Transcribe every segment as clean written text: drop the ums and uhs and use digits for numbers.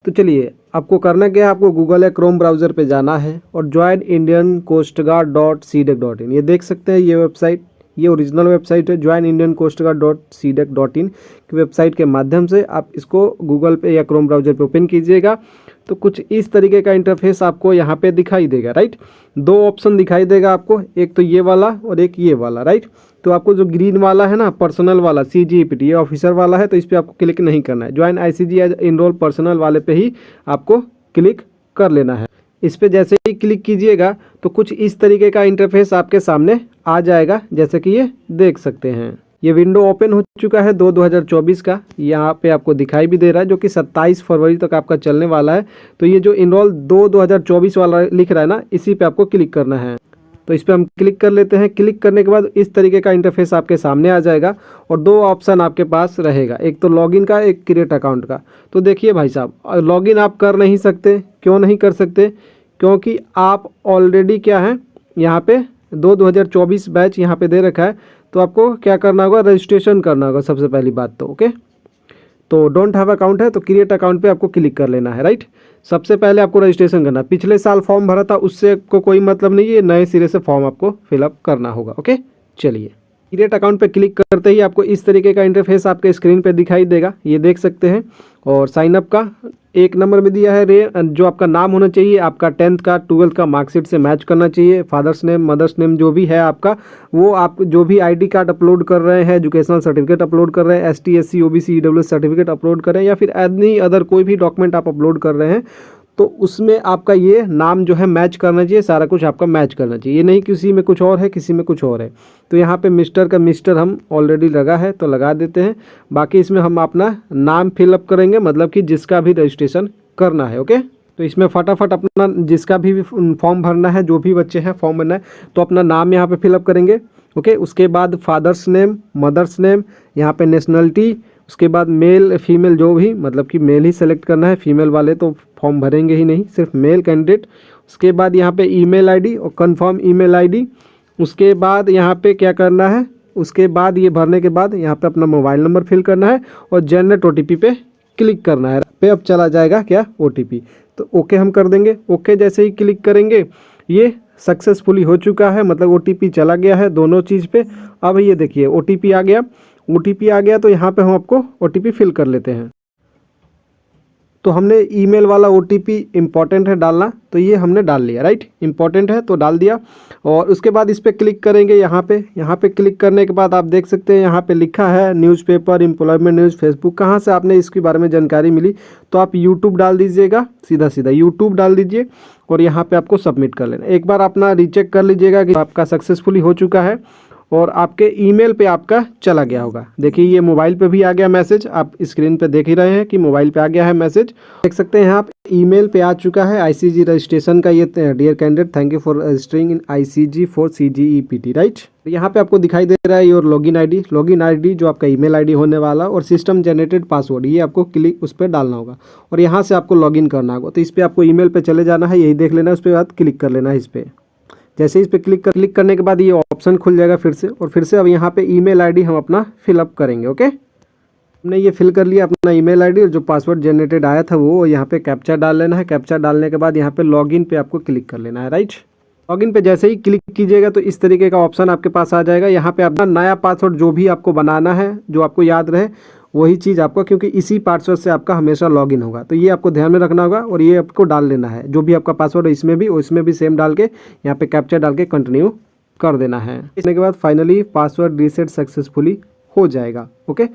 तो चलिए आपको करना क्या है, आपको गूगल या क्रोम ब्राउज़र पे जाना है और joinindiancoastguard.cdec.in ये देख सकते हैं। ये वेबसाइट, ये ओरिजिनल वेबसाइट है joinindiancoastguard.cdec.in की वेबसाइट के माध्यम से आप इसको गूगल पे या क्रोम ब्राउज़र पे ओपन कीजिएगा तो कुछ इस तरीके का इंटरफेस आपको यहाँ पे दिखाई देगा, राइट। दो ऑप्शन दिखाई देगा आपको, एक तो ये वाला और एक ये वाला, राइट। तो आपको जो ग्रीन वाला है ना, पर्सनल वाला CGEPT, ये ऑफिसर वाला है, तो इस पर आपको क्लिक नहीं करना है। Join ICG as enrol personnel वाले पे ही आपको क्लिक कर लेना है। इस पर जैसे ही क्लिक कीजिएगा तो कुछ इस तरीके का इंटरफेस आपके सामने आ जाएगा, जैसे कि ये देख सकते हैं। ये विंडो ओपन हो चुका है 2024 का, यहाँ पे आपको दिखाई भी दे रहा है, जो कि 27 फरवरी तक आपका चलने वाला है। तो ये जो इनरोल 2024 वाला लिख रहा है ना, इसी पे आपको क्लिक करना है। तो इस पर हम क्लिक कर लेते हैं। क्लिक करने के बाद इस तरीके का इंटरफेस आपके सामने आ जाएगा और दो ऑप्शन आपके पास रहेगा, एक तो लॉगिन का, एक क्रिएट अकाउंट का। तो देखिए भाई साहब, लॉगिन आप कर नहीं सकते। क्यों नहीं कर सकते? क्योंकि आप ऑलरेडी क्या है, यहाँ पे 2024 बैच यहाँ पे दे रखा है। तो आपको क्या करना होगा, रजिस्ट्रेशन करना होगा सबसे पहली बात तो, ओके। तो डोंट हैव अकाउंट है तो क्रिएट अकाउंट पे आपको क्लिक कर लेना है, राइट। सबसे पहले आपको रजिस्ट्रेशन करना है। पिछले साल फॉर्म भरा था उससे को कोई मतलब नहीं है, नए सिरे से फॉर्म आपको फिलअप करना होगा, ओके। चलिए क्रिएट अकाउंट पे क्लिक करते ही आपको इस तरीके का इंटरफेस आपके स्क्रीन पे दिखाई देगा, ये देख सकते हैं। और साइनअप का 1 नंबर में दिया है जो आपका नाम होना चाहिए, आपका 10th का 12th का मार्कशीट से मैच करना चाहिए। फादर्स नेम, मदर्स नेम जो भी है आपका, वो आप जो भी ID कार्ड अपलोड कर रहे हैं, एजुकेशनल सर्टिफिकेट अपलोड कर रहे हैं, ST SC OBC EWS certificate upload कर रहे हैं, या फिर एनी अदर कोई भी डॉक्यूमेंट आप अपलोड कर रहे हैं, तो उसमें आपका ये नाम जो है मैच करना चाहिए। सारा कुछ आपका मैच करना चाहिए, ये नहीं किसी में कुछ और है, किसी में कुछ और है। तो यहाँ पे मिस्टर का मिस्टर हम ऑलरेडी लगा है तो लगा देते हैं। बाकी इसमें हम अपना नाम फिलअप करेंगे, मतलब कि जिसका भी रजिस्ट्रेशन करना है, ओके। तो इसमें फटाफट अपना जिसका भी फॉर्म भरना है, जो भी बच्चे हैं फॉर्म भरना है, तो अपना नाम यहाँ पे फिलअप करेंगे, ओके। उसके बाद फादर्स नेम, मदर्स नेम, यहाँ पे नेशनलिटी, उसके बाद मेल फीमेल जो भी, मतलब कि मेल ही सेलेक्ट करना है, फीमेल वाले तो फॉर्म भरेंगे ही नहीं, सिर्फ मेल कैंडिडेट। उसके बाद यहाँ पे ईमेल आईडी और कंफर्म ईमेल आईडी। उसके बाद यहाँ पे क्या करना है, उसके बाद ये भरने के बाद यहाँ पे अपना मोबाइल नंबर फिल करना है और जनरेट OTP पे क्लिक करना है। पे अब चला जाएगा क्या, OTP। तो ओके हम कर देंगे। ओके जैसे ही क्लिक करेंगे ये सक्सेसफुली हो चुका है, मतलब OTP चला गया है दोनों चीज़ पे। अब ये देखिए OTP आ गया, OTP आ गया। तो यहाँ पे हम आपको OTP फिल कर लेते हैं। तो हमने ईमेल वाला OTP इम्पॉर्टेंट है डालना, तो ये हमने डाल लिया, राइट। इम्पॉर्टेंट है तो डाल दिया। और उसके बाद इस पर क्लिक करेंगे। यहाँ पे क्लिक करने के बाद आप देख सकते हैं यहाँ पे लिखा है न्यूज़पेपर, एम्प्लॉयमेंट न्यूज़, फेसबुक। कहाँ से आपने इसके बारे में जानकारी मिली, तो आप यूट्यूब डाल दीजिएगा, सीधा सीधा यूट्यूब डाल दीजिए और यहाँ पे आपको सबमिट कर लेना। एक बार अपना रीचेक कर लीजिएगा कि आपका सक्सेसफुली हो चुका है और आपके ईमेल पे आपका चला गया होगा। देखिए ये मोबाइल पे भी आ गया मैसेज, आप स्क्रीन पे देख ही रहे हैं कि मोबाइल पे आ गया है मैसेज, देख सकते हैं आप। ईमेल पे आ चुका है ICG रजिस्ट्रेशन का, ये dear candidate thank you for registering in ICG for CGEPT, right. यहाँ पे आपको दिखाई दे रहा है योर लॉगिन आईडी जो आपका ईमेल आईडी होने वाला, और सिस्टम जनरेटेड पासवर्ड, ये आपको क्लिक उस पर डालना होगा और यहाँ से आपको लॉगिन करना होगा। तो इस पर आपको ईमेल पे चले जाना है, यही देख लेना है, उस पर बाद क्लिक कर लेना है इस पर। जैसे इस पे क्लिक करने के बाद ये ऑप्शन खुल जाएगा फिर से, और फिर से अब यहाँ पे ईमेल आईडी हम अपना फिलअप करेंगे, ओके। हमने ये फिल कर लिया अपना ईमेल आईडी, और जो पासवर्ड जनरेटेड आया था वो यहाँ पे कैप्चा डाल लेना है। कैप्चा डालने के बाद यहाँ पे लॉगिन पे आपको क्लिक कर लेना है, राइट। लॉगिन पे जैसे ही क्लिक कीजिएगा तो इस तरीके का ऑप्शन आपके पास आ जाएगा। यहाँ पे अपना नया पासवर्ड जो भी आपको बनाना है, जो आपको याद रहे वही चीज़ आपको, क्योंकि इसी पासवर्ड से आपका हमेशा लॉगिन होगा, तो ये आपको ध्यान में रखना होगा और ये आपको डाल लेना है। जो भी आपका पासवर्ड है इसमें भी सेम डाल के यहाँ पे कैप्चा डाल के कंटिन्यू कर देना है। इसके बाद फाइनली पासवर्ड रीसेट सक्सेसफुली हो जाएगा, ओके।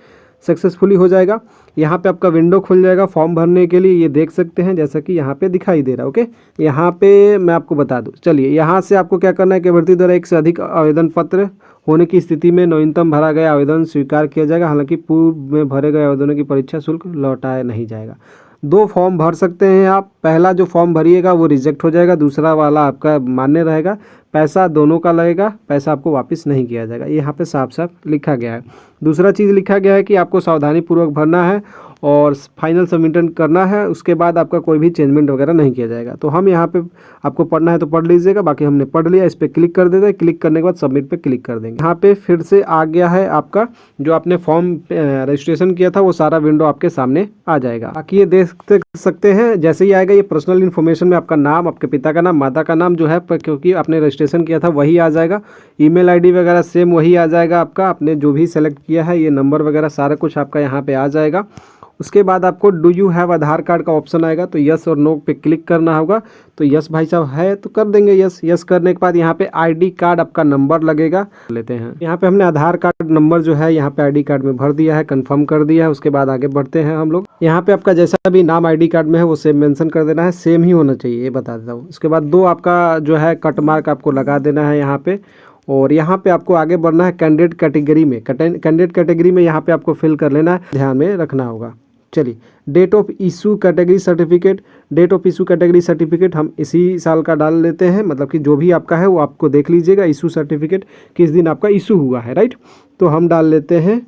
सक्सेसफुली हो जाएगा। यहाँ पे आपका विंडो खुल जाएगा फॉर्म भरने के लिए, ये देख सकते हैं जैसा कि यहाँ पे दिखाई दे रहा है, ओके। यहाँ पे मैं आपको बता दूँ, चलिए यहाँ से आपको क्या करना है कि अभ्यर्थी द्वारा एक से अधिक आवेदन पत्र होने की स्थिति में न्यूनतम भरा गया आवेदन स्वीकार किया जाएगा, हालांकि पूर्व में भरे गए आवेदनों की परीक्षा शुल्क लौटाया नहीं जाएगा। 2 फॉर्म भर सकते हैं आप। पहला जो फॉर्म भरिएगा वो रिजेक्ट हो जाएगा, दूसरा वाला आपका मान्य रहेगा। पैसा दोनों का लगेगा, पैसा आपको वापस नहीं किया जाएगा, ये यहाँ पे साफ साफ लिखा गया है। दूसरा चीज़ लिखा गया है कि आपको सावधानीपूर्वक भरना है और फाइनल सबमिशन करना है। उसके बाद आपका कोई भी चेंजमेंट वगैरह नहीं किया जाएगा। तो हम यहाँ पे आपको पढ़ना है तो पढ़ लीजिएगा, बाकी हमने पढ़ लिया। इस पर क्लिक कर देते हैं, क्लिक करने के बाद सबमिट पे क्लिक कर देंगे। यहाँ पे फिर से आ गया है आपका जो आपने फॉर्म रजिस्ट्रेशन किया था वो सारा विंडो आपके सामने आ जाएगा। बाकी ये देख सकते हैं जैसे ही आएगा ये पर्सनल इन्फॉर्मेशन में आपका नाम, आपके पिता का नाम, माता का नाम जो है क्योंकि आपने रजिस्ट्रेशन किया था वही आ जाएगा। ईमेल आईडी वगैरह सेम वही आ जाएगा आपका, आपने जो भी सेलेक्ट किया है, ये नंबर वगैरह सारा कुछ आपका यहाँ पे आ जाएगा। उसके बाद आपको do you have Aadhaar card का ऑप्शन आएगा, तो यस और नो पे क्लिक करना होगा। तो यस भाई साहब है तो कर देंगे यस। यस करने के बाद यहाँ पे आईडी कार्ड आपका नंबर लगेगा, लेते हैं। यहाँ पे हमने आधार कार्ड नंबर जो है यहाँ पे आईडी कार्ड में भर दिया है, कंफर्म कर दिया है। उसके बाद आगे बढ़ते हैं हम लोग। यहाँ पे आपका जैसा भी नाम आईडी कार्ड में है वो सेम मेंशन कर देना है, सेम ही होना चाहिए, ये बता देता हूँ। उसके बाद 2 आपका जो है कट मार्क आपको लगा देना है यहाँ पे। और यहाँ पे आपको आगे बढ़ना है कैंडिडेट कैटेगरी में। कैंडिडेट कैटेगरी में यहाँ पे आपको फिल कर लेना है, ध्यान में रखना होगा। चलिए, date of issue category certificate, date of issue category certificate हम इसी साल का डाल लेते हैं, मतलब कि जो भी आपका है वो आपको देख लीजिएगा। इशू सर्टिफिकेट किस दिन आपका इशू हुआ है, राइट। तो हम डाल लेते हैं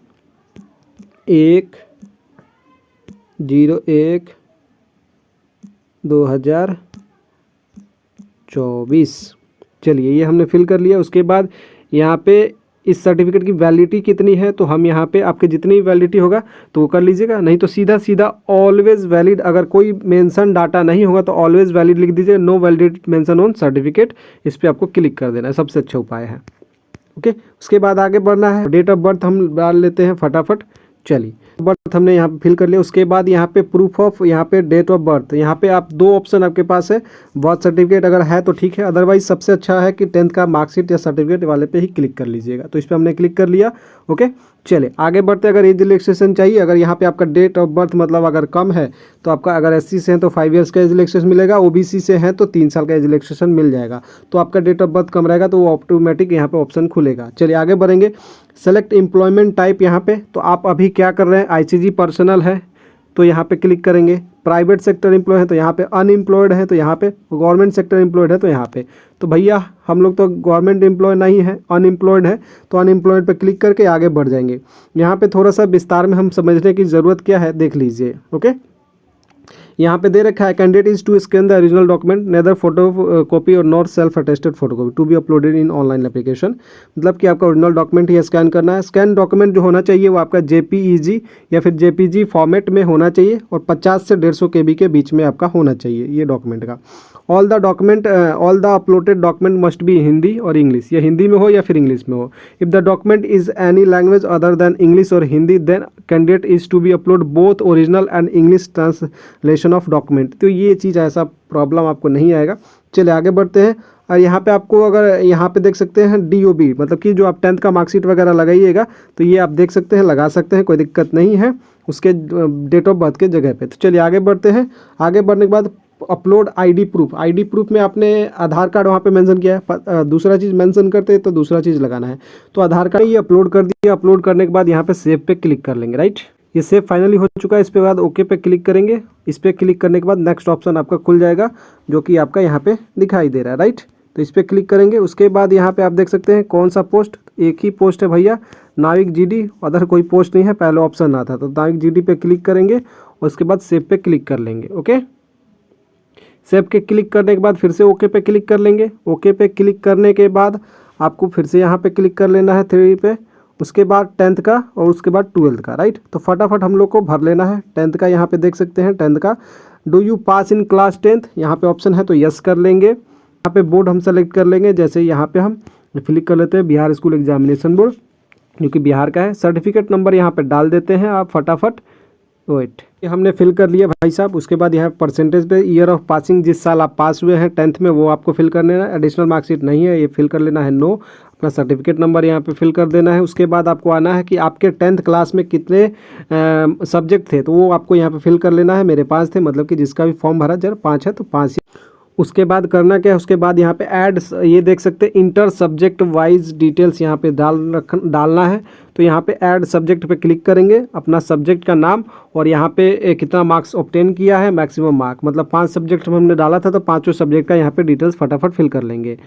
1/01/2024। चलिए, ये हमने फिल कर लिया। उसके बाद यहाँ पे इस सर्टिफिकेट की वैलिडिटी कितनी है, तो हम यहाँ पे आपके जितनी वैलिडिटी होगा तो वो कर लीजिएगा, नहीं तो सीधा सीधा ऑलवेज वैलिड, अगर कोई मेंशन डाटा नहीं होगा तो ऑलवेज वैलिड लिख दीजिए, no validity mention on certificate. इस पर आपको क्लिक कर देना है, सबसे अच्छा उपाय है। ओके, उसके बाद आगे बढ़ना है। डेट ऑफ बर्थ हम डाल लेते हैं फटाफट। चलिए, बर्थ हमने यहाँ पे फिल कर लिया। उसके बाद यहाँ पे प्रूफ ऑफ, यहाँ पे डेट ऑफ बर्थ, यहाँ पे आप 2 ऑप्शन आपके पास है। बर्थ सर्टिफिकेट अगर है तो ठीक है, अदरवाइज सबसे अच्छा है कि 10th का मार्कशीट या सर्टिफिकेट वाले पे ही क्लिक कर लीजिएगा। तो इस पर हमने क्लिक कर लिया। ओके, चलिए आगे बढ़ते। अगर एज रिलैक्सेशन चाहिए, अगर यहाँ पे आपका डेट ऑफ बर्थ मतलब अगर कम है तो आपका, अगर SC से हैं तो 5 ईयर्स का एज रिलैक्सेशन मिलेगा, OBC से हैं तो 3 साल का एज रिलैक्सेशन मिल जाएगा। तो आपका डेट ऑफ बर्थ कम रहेगा तो वो ऑटोमेटिक यहाँ पे ऑप्शन खुलेगा। चलिए आगे बढ़ेंगे। सेलेक्ट एम्प्लॉयमेंट टाइप, यहाँ पे तो आप अभी क्या कर रहे हैं, ICG पर्सनल है तो यहाँ पे क्लिक करेंगे। प्राइवेट सेक्टर एम्प्लॉय है तो यहाँ पे, अनएम्प्लॉयड है तो यहाँ पे, गवर्नमेंट सेक्टर एम्प्लॉयड है तो यहाँ पे। तो भैया हम लोग तो गवर्नमेंट एम्प्लॉय नहीं है, अनएम्प्लॉयड है, तो अनएम्प्लॉयड पे क्लिक करके आगे बढ़ जाएंगे। यहाँ पे थोड़ा सा विस्तार में हम समझने की ज़रूरत क्या है देख लीजिए। ओके, यहाँ पे दे रखा है candidate is to scan the original document neither photo copy और not self attested photo copy to be uploaded in online application. मतलब कि आपका ओरिजिनल डॉक्यूमेंट ही स्कैन करना है। स्कैन डॉक्यूमेंट जो होना चाहिए वो आपका JPEG या फिर JPG फॉर्मेट में होना चाहिए और 50 से 150 KB के बीच में आपका होना चाहिए ये डॉक्यूमेंट का। All the uploaded document must be Hindi और इंग्लिश, या हिंदी में हो या फिर इंग्लिश में हो। If the document is any language other than English और Hindi then candidate is to be upload both original and English translation of document. तो ये चीज़ ऐसा प्रॉब्लम आपको नहीं आएगा। चलिए आगे बढ़ते हैं। और यहाँ पे आपको, अगर यहाँ पे देख सकते हैं DOB, मतलब कि जो आप 10th का मार्कशीट वगैरह लगाइएगा तो ये आप देख सकते हैं, लगा सकते हैं, कोई दिक्कत नहीं है उसके डेट ऑफ बर्थ के जगह पे। तो चलिए आगे बढ़ते हैं। आगे बढ़ने के बाद अपलोड ID प्रूफ में आपने आधार कार्ड वहाँ पे मेंशन किया है, दूसरा चीज़ मेंशन करते हैं तो दूसरा चीज़ लगाना है। तो आधार कार्ड ये अपलोड कर दिया। अपलोड करने के बाद यहाँ पे सेव पे क्लिक कर लेंगे, राइट। ये सेव फाइनली हो चुका है। इस पे बाद ओके पे क्लिक करेंगे। इस पे क्लिक करने के बाद नेक्स्ट ऑप्शन आपका खुल जाएगा जो कि आपका यहाँ पे दिखाई दे रहा है, राइट। तो इस पे क्लिक करेंगे। उसके बाद यहाँ पे आप देख सकते हैं कौन सा पोस्ट, एक ही पोस्ट है भैया, नाविक GD, अदर कोई पोस्ट नहीं है, पहले ऑप्शन आता तो नाविक GD पे क्लिक करेंगे और उसके बाद सेव पे क्लिक कर लेंगे। ओके, सेव के क्लिक करने के बाद फिर से ओके पे क्लिक कर लेंगे। ओके पे क्लिक करने के बाद आपको फिर से यहाँ पे क्लिक कर लेना है 3 पे, उसके बाद 10th का और उसके बाद 12th का, राइट। तो फटाफट हम लोग को भर लेना है 10th का। यहाँ पे देख सकते हैं 10th का, do you pass in class 10th, यहाँ पे ऑप्शन है तो यस कर लेंगे। यहाँ पे बोर्ड हम सेलेक्ट कर लेंगे, जैसे यहाँ पे हम क्लिक कर लेते हैं बिहार स्कूल एग्जामिनेशन बोर्ड, जो कि बिहार का है। सर्टिफिकेट नंबर यहाँ पे डाल देते हैं आप फटाफट। वेट, ये हमने फिल कर लिया भाई साहब। उसके बाद यहाँ परसेंटेज पे ईयर ऑफ पासिंग, जिस साल आप पास हुए हैं 10th में, वो आपको फिल कर लेना है। एडिशनल मार्कशीट नहीं है, ये फिल कर लेना है नो। अपना सर्टिफिकेट नंबर यहाँ पे फिल कर देना है। उसके बाद आपको आना है कि आपके 10th क्लास में कितने सब्जेक्ट थे, तो वो आपको यहाँ पे फिल कर लेना है। मेरे 5 थे, मतलब कि जिसका भी फॉर्म भरा जरा 5 है तो 5 ही। उसके बाद करना क्या है, उसके बाद यहाँ पे ऐड, ये देख सकते हैं इंटर सब्जेक्ट वाइज डिटेल्स यहाँ पे डालना है। तो यहाँ पे ऐड सब्जेक्ट पे क्लिक करेंगे, अपना सब्जेक्ट का नाम और यहाँ पे कितना मार्क्स ऑब्टेन किया है, मैक्सिमम मार्क, मतलब 5 सब्जेक्ट हमने डाला था तो 5 सब्जेक्ट का यहाँ पे डिटेल्स फटाफट फिल कर लेंगे।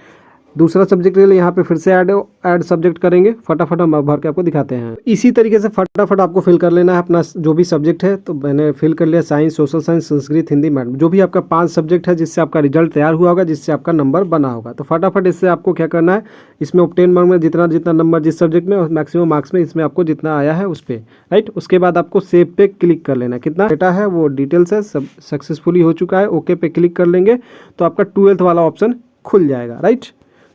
दूसरा सब्जेक्ट के लिए यहाँ पे फिर से ऐड सब्जेक्ट करेंगे। फटाफट हम भर के आपको दिखाते हैं। इसी तरीके से फटाफट आपको फिल कर लेना है अपना जो भी सब्जेक्ट है। तो मैंने फिल कर लिया science, social science, Sanskrit, Hindi, math, जो भी आपका 5 सब्जेक्ट है जिससे आपका रिजल्ट तैयार हुआ होगा, जिससे आपका नंबर बना होगा। तो फटाफट इससे आपको क्या करना है, इसमें ऑब्टेन मार्क में जितना नंबर जिस सब्जेक्ट में मैक्सिमम मार्क्स में इसमें आपको जितना आया है उस पर, राइट। उसके बाद आपको सेव पे क्लिक कर लेना है। कितना डेटा है वो डिटेल्स है, सब सक्सेसफुली हो चुका है। ओके पे क्लिक कर लेंगे तो आपका 12th वाला ऑप्शन खुल जाएगा, राइट।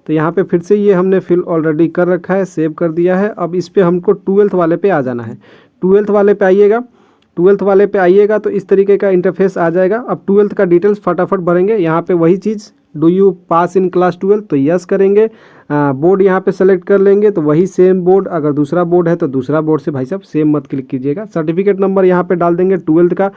तो यहाँ पे फिर से ये हमने फिल ऑलरेडी कर रखा है, सेव कर दिया है। अब इस पे हमको 12th वाले पे आ जाना है। 12th वाले पे आइएगा। 12th वाले पे आइएगा तो इस तरीके का इंटरफेस आ जाएगा। अब 12th का डिटेल्स फटाफट भरेंगे। यहाँ पे वही चीज़, do you pass in class 12, तो यस करेंगे। बोर्ड यहाँ पे सेलेक्ट कर लेंगे तो वही सेम बोर्ड, अगर दूसरा बोर्ड है तो दूसरा बोर्ड से भाई साहब सेम मत क्लिक कीजिएगा। सर्टिफिकेट नंबर यहाँ पे डाल देंगे 12th का।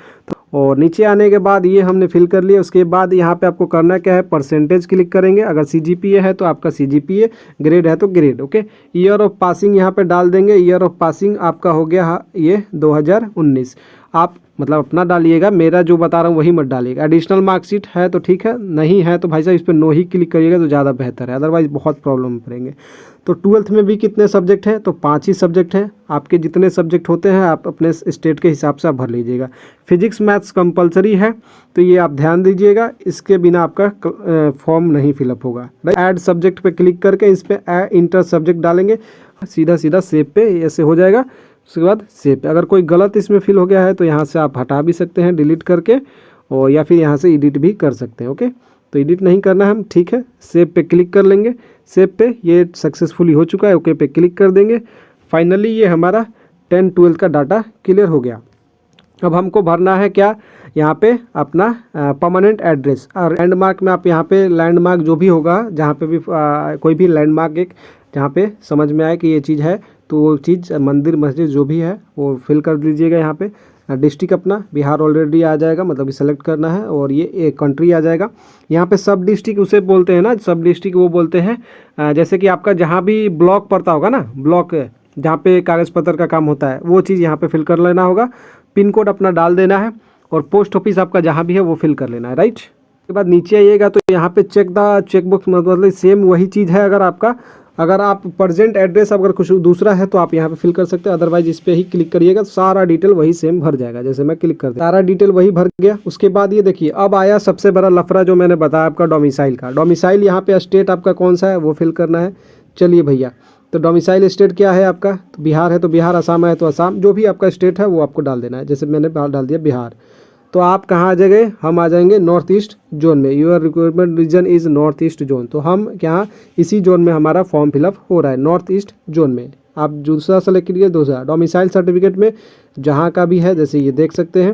और नीचे आने के बाद ये हमने फिल कर लिया। उसके बाद यहाँ पे आपको करना क्या है, परसेंटेज क्लिक करेंगे। अगर CGPA है तो आपका CGPA, ग्रेड है तो grade, okay. Year of passing यहाँ पे डाल देंगे। ईयर ऑफ पासिंग आपका हो गया ये 2019। आप मतलब अपना डालिएगा, मेरा जो बता रहा हूँ वही मत डालिएगा। एडिशनल मार्कशीट है तो ठीक है, नहीं है तो भाई साहब इस पर नो ही क्लिक करिएगा तो ज़्यादा बेहतर है, अदरवाइज़ बहुत प्रॉब्लम में पड़ेंगे। तो 12th में भी कितने सब्जेक्ट हैं, तो 5 ही सब्जेक्ट हैं। आपके जितने सब्जेक्ट होते हैं आप अपने स्टेट के हिसाब से आप भर लीजिएगा। फिजिक्स मैथ्स कंपलसरी है तो ये आप ध्यान दीजिएगा, इसके बिना आपका फॉर्म नहीं फिलअप होगा। ऐड सब्जेक्ट पे क्लिक करके इस पर इंटर सब्जेक्ट डालेंगे, सीधा सेव पे ऐसे हो जाएगा। उसके बाद सेव पे, अगर कोई गलत इसमें फिल हो गया है तो यहाँ से आप हटा भी सकते हैं डिलीट करके, और या फिर यहाँ से एडिट भी कर सकते हैं, ओके। तो एडिट नहीं करना है हम, ठीक है। सेव पे क्लिक कर लेंगे। सेव पे ये सक्सेसफुली हो चुका है, ओके पे क्लिक कर देंगे। फाइनली ये हमारा 10-12 का डाटा क्लियर हो गया। अब हमको भरना है क्या, यहाँ पे अपना परमानेंट एड्रेस। और लैंडमार्क में आप यहाँ पे लैंडमार्क जो भी होगा, जहाँ पे भी कोई भी लैंडमार्क एक जहाँ पे समझ में आए कि ये चीज़ है, तो वो चीज़ मंदिर मस्जिद जो भी है वो फिल कर दीजिएगा। यहाँ पे डिस्ट्रिक्ट अपना बिहार ऑलरेडी आ जाएगा, मतलब सेलेक्ट करना है। और ये एक कंट्री आ जाएगा। यहाँ पे सब डिस्ट्रिक्ट उसे बोलते हैं ना, सब डिस्ट्रिक्ट वो बोलते हैं जैसे कि आपका जहाँ भी ब्लॉक पड़ता होगा ना, ब्लॉक जहाँ पे कागज़ पत्र का काम होता है, वो चीज़ यहाँ पे फिल कर लेना होगा। पिन कोड अपना डाल देना है और पोस्ट ऑफिस आपका जहाँ भी है वो फिल कर लेना है, राइट। उसके बाद नीचे आइएगा तो यहाँ पे चेकबुक मतलब सेम वही चीज़ है। अगर आप प्रेजेंट एड्रेस अगर कुछ दूसरा है तो आप यहाँ पे फिल कर सकते हैं, अदरवाइज इस पे ही क्लिक करिएगा, सारा डिटेल वही सेम भर जाएगा। जैसे मैं क्लिक कर दिया, सारा डिटेल वही भर गया। उसके बाद ये देखिए अब आया सबसे बड़ा लफड़ा जो मैंने बताया आपका डोमिसाइल का। डोमिसाइल यहाँ पे स्टेट आपका कौन सा है वो फिल करना है। चलिए भैया, तो डोमिसाइल स्टेट क्या है आपका, तो बिहार है तो बिहार, असम है तो असम, जो भी आपका स्टेट है वो आपको डाल देना है। जैसे मैंने डाल दिया बिहार। तो आप कहाँ आ जाएंगे, हम आ जाएंगे नॉर्थ ईस्ट जोन में। Your requirement region is north east zone, तो हम यहाँ इसी जोन में हमारा फॉर्म फिलअप हो रहा है, नॉर्थ ईस्ट जोन में। आप दूसरा सेलेक्ट कीजिए, दूसरा डोमिसाइल सर्टिफिकेट में जहाँ का भी है, जैसे ये देख सकते हैं।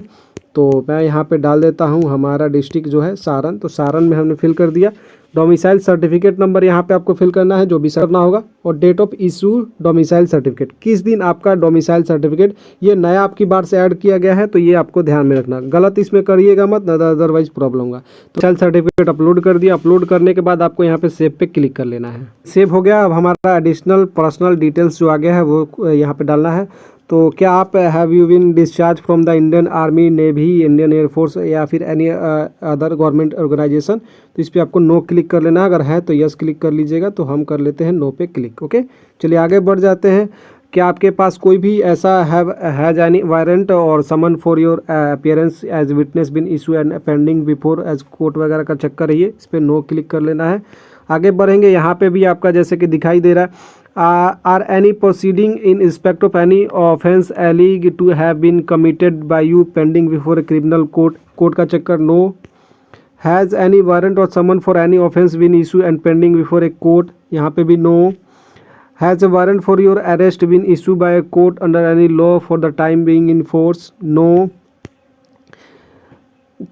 तो मैं यहाँ पे डाल देता हूँ हमारा डिस्ट्रिक्ट जो है सारण, तो सारण में हमने फिल कर दिया। डोमिसाइल सर्टिफिकेट नंबर यहाँ पे आपको फिल करना है, जो भी करना होगा। और date of issue domicile certificate, किस दिन आपका डोमिसाइल सर्टिफिकेट, ये नया आपकी बार से ऐड किया गया है तो ये आपको ध्यान में रखना, गलत इसमें करिएगा मत, अदरवाइज प्रॉब्लम होगा। तो डोमिसाइल सर्टिफिकेट अपलोड कर दिया। अपलोड करने के बाद आपको यहाँ पे सेव पे क्लिक कर लेना है। सेव हो गया। अब हमारा एडिशनल पर्सनल डिटेल्स जो आ गया है वो यहाँ पे डालना है। तो क्या आप have you been discharge from the Indian army, navy, Indian air force या फिर एनी अदर गवर्नमेंट ऑर्गेनाइजेशन, तो इस पर आपको नो क्लिक कर लेना है। अगर है तो यस क्लिक कर लीजिएगा। तो हम कर लेते हैं नो पे क्लिक, ओके। चलिए आगे बढ़ जाते हैं। क्या आपके पास कोई भी ऐसा हैज एनी वारंट और summon for your appearance as witness been issue and pending before as court वगैरह का चक्कर रही है, इस पर नो क्लिक कर लेना है। आगे बढ़ेंगे। यहाँ पे भी आपका जैसे कि दिखाई दे रहा है, are any proceeding in respect of any offense alleged to have been committed by you pending before a criminal court, court का चक्कर no. has any warrant or summon for any offense been issued and pending before a court, यहाँ पे भी no. has a warrant for your arrest been issued by a court under any law for the time being in force, no.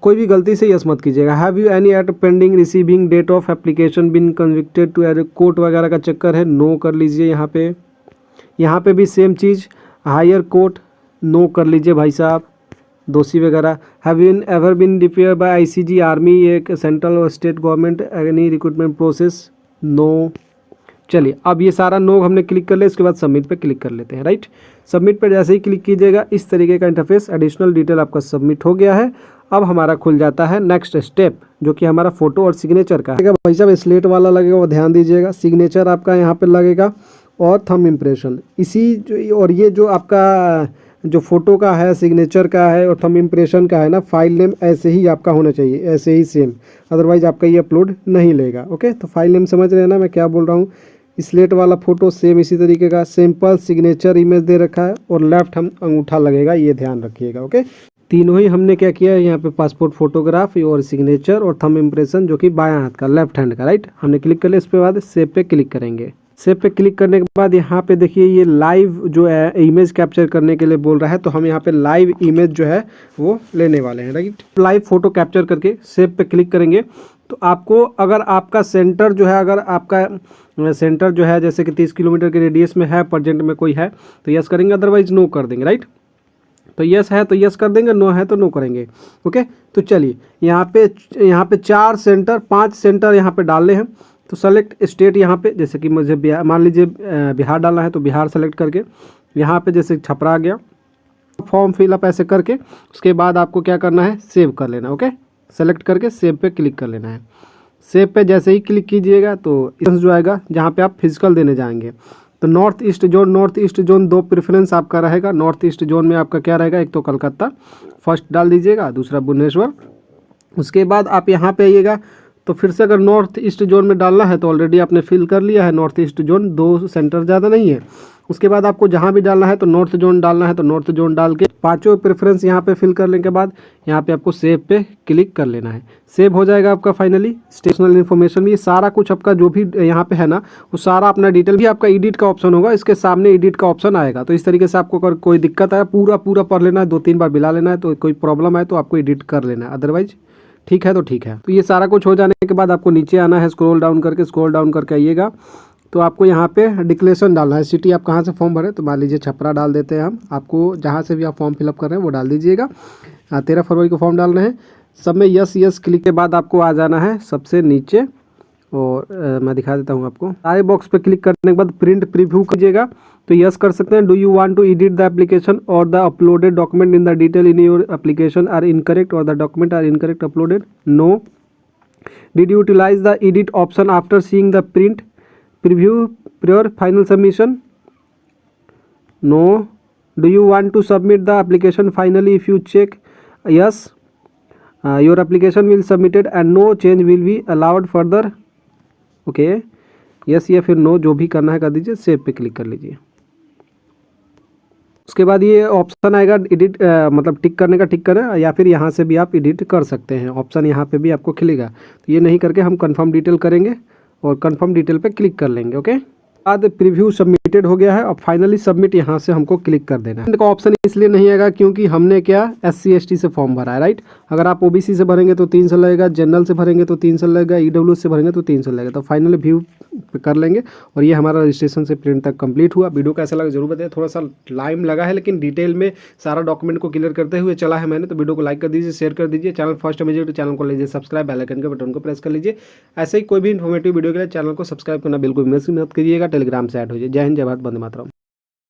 कोई भी गलती से yes मत कीजिएगा। Have you any at pending receiving date of application been convicted to court वगैरह का चक्कर है, नो कर लीजिए। यहाँ पे भी सेम चीज़, हायर कोर्ट नो कर लीजिए भाई साहब, दोषी वगैरह। Have you ever been debarred by ICG, army, एक सेंट्रल और state government any recruitment process, no. चलिए अब ये सारा नो हमने क्लिक कर लिया। इसके बाद सबमिट पे क्लिक कर लेते हैं, राइट। सबमिट पे जैसे ही क्लिक कीजिएगा इस तरीके का इंटरफेस, एडिशनल डिटेल आपका सबमिट हो गया है। अब हमारा खुल जाता है नेक्स्ट स्टेप, जो कि हमारा फोटो और सिग्नेचर का है। भाई साहब स्लेट वाला लगेगा वो ध्यान दीजिएगा, सिग्नेचर आपका यहाँ पे लगेगा और थंब इम्प्रेशन। और ये जो आपका जो फोटो का है, सिग्नेचर का है और थंब इम्प्रेशन का है ना, फाइल नेम ऐसे ही आपका होना चाहिए, ऐसे ही सेम, अदरवाइज आपका ये अपलोड नहीं लेगा। ओके, तो फाइल नेम समझ रहे हैं ना मैं क्या बोल रहा हूँ। स्लेट वाला फोटो सेम इसी तरीके का, सिंपल सिग्नेचर इमेज दे रखा है और लेफ्ट हम अंगूठा लगेगा, ये ध्यान रखिएगा। ओके, तीनों ही हमने क्या किया है यहाँ पे, पासपोर्ट फोटोग्राफ और सिग्नेचर और थंब इम्प्रेशन, जो कि बायां हाथ का, लेफ्ट हैंड का, राइट। हमने क्लिक कर लिया। इसके बाद सेव पे क्लिक करेंगे। सेव पे क्लिक करने के बाद यहाँ पे देखिए ये लाइव जो है इमेज कैप्चर करने के लिए बोल रहा है, तो हम यहाँ पे लाइव इमेज जो है वो लेने वाले हैं, राइट। लाइव फोटो कैप्चर करके सेव पे क्लिक करेंगे तो आपको, अगर आपका सेंटर जो है, अगर आपका सेंटर जो है जैसे कि 30 किलोमीटर के रेडियस में है, प्रेजेंट में कोई है तो यस करेंगे, अदरवाइज नो कर देंगे, राइट। तो यस है तो यस कर देंगे, नो है तो नो करेंगे। ओके, तो चलिए यहाँ पे 4 सेंटर 5 सेंटर यहाँ पे डालने हैं। तो सेलेक्ट स्टेट यहाँ पे, जैसे कि मुझे बिहार, मान लीजिए बिहार डालना है तो बिहार सेलेक्ट करके यहाँ पे जैसे छपरा आ गया, फॉर्म फिलअप ऐसे करके उसके बाद आपको क्या करना है, सेव कर लेना। ओके, सेलेक्ट करके सेव पे क्लिक कर लेना है। सेव पे जैसे ही क्लिक कीजिएगा तो जो आएगा जहाँ पे आप फिजिकल देने जाएंगे, तो नॉर्थ ईस्ट जोन 2 प्रेफरेंस आपका रहेगा। नॉर्थ ईस्ट जोन में आपका क्या रहेगा, एक तो कलकत्ता फर्स्ट डाल दीजिएगा, दूसरा भुवनेश्वर। उसके बाद आप यहाँ पे आइएगा तो फिर से अगर नॉर्थ ईस्ट जोन में डालना है तो ऑलरेडी आपने फिल कर लिया है, नॉर्थ ईस्ट जोन 2 सेंटर ज़्यादा नहीं है। उसके बाद आपको जहाँ भी डालना है तो नॉर्थ जोन डालना है तो नॉर्थ जोन डाल के 5 प्रेफरेंस यहाँ पे फिल करने के बाद यहाँ पे आपको सेव पे क्लिक कर लेना है। सेव हो जाएगा आपका फाइनली स्टेशनल इन्फॉर्मेशन भी, सारा कुछ आपका जो भी यहाँ पे है ना वो सारा अपना डिटेल भी, आपका एडिट का ऑप्शन होगा, इसके सामने एडिट का ऑप्शन आएगा। तो इस तरीके से आपको अगर कोई दिक्कत है पूरा पढ़ लेना है, 2-3 बार मिला लेना है, तो कोई प्रॉब्लम है तो आपको एडिट कर लेना है, अदरवाइज ठीक है तो ठीक है। तो ये सारा कुछ हो जाने के बाद आपको नीचे आना है, स्क्रॉल डाउन करके आइएगा तो आपको यहाँ पे डिक्लेरेशन डालना है, सिटी आप कहाँ से फॉर्म भरें, तो मान लीजिए छपरा डाल देते हैं हम। आपको जहाँ से भी आप फॉर्म फिलअप कर रहे हैं वो डाल दीजिएगा। 13 फरवरी को फॉर्म डालना है। सब में यस क्लिक के बाद आपको आ जाना है सबसे नीचे, और मैं दिखा देता हूँ आपको। सारे बॉक्स पे क्लिक करने के बाद प्रिंट प्रीव्यू कीजिएगा तो यस कर सकते हैं। Do you want to edit the application और the uploaded document in the detail in your application are incorrect और the document are incorrect uploaded, no. Did you utilize the edit option after seeing the print preview prior final submission, no. Do you want to submit the application finally? If you check yes, your application will submitted and no change will be allowed further. Okay, yes या फिर no जो भी करना है कर दीजिए, save पे click कर लीजिए। उसके बाद ये ऑप्शन आएगा एडिट, मतलब टिक करने का, टिक करें, या फिर यहाँ से भी आप एडिट कर सकते हैं, ऑप्शन यहाँ पे भी आपको खिलेगा। तो ये नहीं करके हम कंफर्म डिटेल करेंगे और कंफर्म डिटेल पे क्लिक कर लेंगे। ओके, बाद प्रीव्यू सबमिटेड हो गया है। अब फाइनली सबमिट यहाँ से हमको क्लिक कर देना है। का ऑप्शन इसलिए नहीं आएगा क्योंकि हमने क्या SC ST से फॉर्म भरा है, राइट। अगर आप OBC से भरेंगे तो 300 लगेगा, जनरल से भरेंगे तो 300 लगेगा, EWS से भरेंगे तो 300 लगेगा। तो फाइनली व्यू कर लेंगे और ये हमारा रजिस्ट्रेशन से प्रिंट तक कंप्लीट हुआ। वीडियो कैसा लगा जरूर बताइए, थोड़ा सा टाइम लगा है लेकिन डिटेल में सारा डॉक्यूमेंट को क्लियर करते हुए चला है मैंने। तो वीडियो को लाइक कर दीजिए, शेयर कर दीजिए। चैनल फर्स्ट टाइम विजिट तो चैनल को लीजिए सब्सक्राइब, बेल आइकन के बटन को प्रेस कर लीजिए। ऐसे ही कोई भी इन्फॉर्मेटिव वीडियो के लिए चैनल को सब्सक्राइब करना बिल्कुल मिस मत कीजिएगा। टेलीग्राम से ऐड हो जाए। जय हिंद, जय भारत, वंदे मातरम।